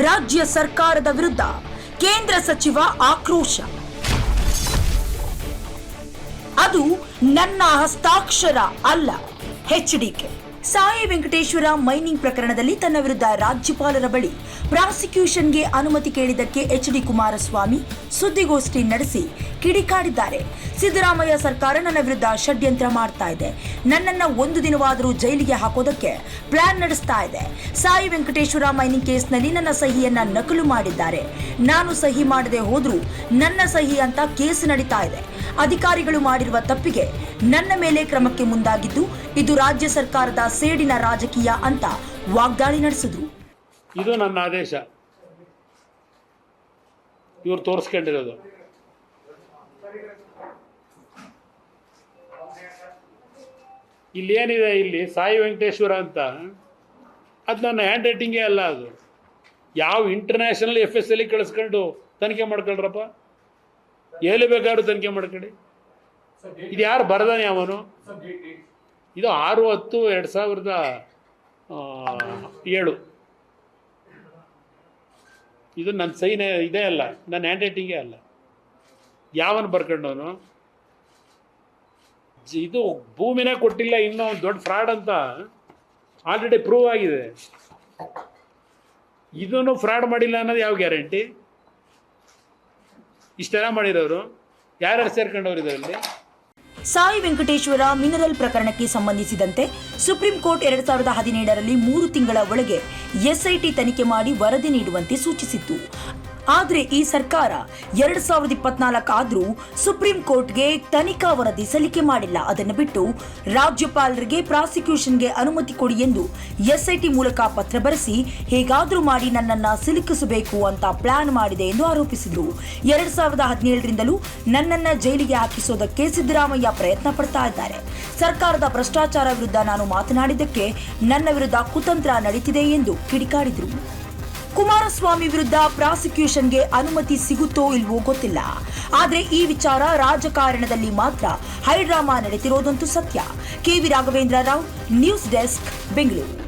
ರಾಜ್ಯ ಸರ್ಕಾರದ ವಿರುದ್ಧ ಕೇಂದ್ರ ಸಚಿವ ಆಕ್ರೋಶ. ಅದು ನನ್ನ ಹಸ್ತಾಕ್ಷರ ಅಲ್ಲ. ಎಚ್ಡಿಕೆ. ಸಾಯಿ ವೆಂಕಟೇಶ್ವರ ಮೈನಿಂಗ್ ಪ್ರಕರಣದಲ್ಲಿ ತನ್ನ ವಿರುದ್ಧ ರಾಜ್ಯಪಾಲರ ಬಳಿ ಪ್ರಾಸಿಕ್ಯೂಷನ್ಗೆ ಅನುಮತಿ ಕೇಳಿದ್ದಕ್ಕೆ ಎಚ್ಡಿ ಕುಮಾರಸ್ವಾಮಿ ಸುದ್ದಿಗೋಷ್ಠಿ ನಡೆಸಿ ಕಿಡಿಕಾಡಿದ್ದಾರೆ. ಸಿದ್ದರಾಮಯ್ಯ ಸರ್ಕಾರ ನನ್ನ ವಿರುದ್ಧ ಷಡ್ಯಂತ್ರ ಮಾಡ್ತಾ ಇದೆ, ನನ್ನನ್ನು ಒಂದು ದಿನವಾದರೂ ಜೈಲಿಗೆ ಹಾಕೋದಕ್ಕೆ ಪ್ಲಾನ್ ನಡೆಸ್ತಾ ಇದೆ. ಸಾಯಿ ವೆಂಕಟೇಶ್ವರ ಮೈನಿಂಗ್ ಕೇಸ್ನಲ್ಲಿ ನನ್ನ ಸಹಿಯನ್ನ ನಕಲು ಮಾಡಿದ್ದಾರೆ. ನಾನು ಸಹಿ ಮಾಡದೆ ಹೋದ್ರೂ ನನ್ನ ಸಹಿ ಅಂತ ಕೇಸ್ ನಡೀತಾ ಇದೆ. ಅಧಿಕಾರಿಗಳು ಮಾಡಿರುವ ತಪ್ಪಿಗೆ ನನ್ನ ಮೇಲೆ ಕ್ರಮಕ್ಕೆ ಮುಂದಾಗಿದ್ದು ಇದು ರಾಜ್ಯ ಸರ್ಕಾರದ ಸೇಡಿನ ರಾಜಕೀಯ ಅಂತ ವಾಗ್ದಾಳಿ ನಡೆಸಿದ್ರು. ಇದು ನನ್ನ ಆದೇಶ, ಇವರು ತೋರಿಸ್ಕೊಂಡಿರೋದು. ಇಲ್ಲೇನಿದೆ, ಇಲ್ಲಿ ಸಾಯಿ ವೆಂಕಟೇಶ್ವರ ಅಂತ, ಅದು ನನ್ನ ಹ್ಯಾಂಡ್ ರೈಟಿಂಗೇ ಅಲ್ಲ. ಅದು ಯಾವ ಇಂಟರ್ನ್ಯಾಷನಲ್ FSL ಕಳಿಸ್ಕೊಂಡು ತನಿಖೆ ಮಾಡ್ಕೊಳ್ರಪ್ಪ, ಎಲ್ಲಿ ಬೇಕಾದ್ರೂ ತನಿಖೆ ಮಾಡ್ಕೊಳ್ಳಿ. ಇದು ಯಾರು ಬರದಾನೆ ಅವನು? ಇದು 6/10/2007. ಇದು ನನ್ನ ಸೈನೇ ಇದೇ ಅಲ್ಲ, ನನ್ನ ಹ್ಯಾಂಡ್ ರೈಟಿಂಗೇ ಅಲ್ಲ. ಯಾವನು ಬರ್ಕೊಂಡವನು? ಇದು ಭೂಮಿನೇ ಕೊಟ್ಟಿಲ್ಲ, ಇನ್ನೂ ಒಂದು ದೊಡ್ಡ ಫ್ರಾಡ್ ಅಂತ ಆಲ್ರೆಡಿ ಪ್ರೂವ್ ಆಗಿದೆ. ಇದನ್ನು ಫ್ರಾಡ್ ಮಾಡಿಲ್ಲ ಅನ್ನೋದು ಯಾವ ಗ್ಯಾರಂಟಿ? ಇಷ್ಟೆಲ್ಲ ಮಾಡಿರೋರು ಯಾರ್ಯಾರು ಸೇರ್ಕೊಂಡವ್ರು ಇದರಲ್ಲಿ? ಸಾಯಿ ವೆಂಕಟೇಶ್ವರ ಮಿನರಲ್ ಪ್ರಕರಣಕ್ಕೆ ಸಂಬಂಧಿಸಿದಂತೆ ಸುಪ್ರೀಂ ಕೋರ್ಟ್ 2017ರಲ್ಲಿ 3 ತಿಂಗಳ ಒಳಗೆ SIT ತನಿಖೆ ಮಾಡಿ ವರದಿ ನೀಡುವಂತೆ ಸೂಚಿಸಿತ್ತು. ಆದರೆ ಈ ಸರ್ಕಾರ 2024 ಆದರೂ ಸುಪ್ರೀಂ ಕೋರ್ಟ್ಗೆ ತನಿಖಾ ವರದಿ ಸಲ್ಲಿಕೆ ಮಾಡಿಲ್ಲ. ಅದನ್ನು ಬಿಟ್ಟು ರಾಜ್ಯಪಾಲರಿಗೆ ಪ್ರಾಸಿಕ್ಯೂಷನ್ಗೆ ಅನುಮತಿ ಕೊಡಿ ಎಂದು SIT ಮೂಲಕ ಪತ್ರ ಬರೆಸಿ ಹೇಗಾದರೂ ಮಾಡಿ ನನ್ನನ್ನು ಸಿಲುಕಿಸಬೇಕು ಅಂತ ಪ್ಲಾನ್ ಮಾಡಿದೆ ಎಂದು ಆರೋಪಿಸಿದರು. 2017ರಿಂದಲೂ ನನ್ನನ್ನು ಜೈಲಿಗೆ ಹಾಕಿಸೋದಕ್ಕೆ ಸಿದ್ದರಾಮಯ್ಯ ಪ್ರಯತ್ನ ಪಡ್ತಾ ಇದ್ದಾರೆ. ಸರ್ಕಾರದ ಭ್ರಷ್ಟಾಚಾರ ವಿರುದ್ಧ ನಾನು ಮಾತನಾಡಿದ್ದಕ್ಕೆ ನನ್ನ ವಿರುದ್ಧ ಕುತಂತ್ರ ನಡೀತಿದೆ ಎಂದು ಕಿಡಿಕಾಡಿದರು. ಕುಮಾರಸ್ವಾಮಿ ವಿರುದ್ಧ ಪ್ರಾಸಿಕ್ಯೂಷನ್ಗೆ ಅನುಮತಿ ಸಿಗುತ್ತೋ ಇಲ್ವೋ ಗೊತ್ತಿಲ್ಲ. ಆದರೆ ಈ ವಿಚಾರ ರಾಜಕಾರಣದಲ್ಲಿ ಮಾತ್ರ ಹೈಡ್ರಾಮಾ ನಡೆತಿರೋದಂತೂ ಸತ್ಯ. KV Raghavendra Rao, news desk, Bengaluru.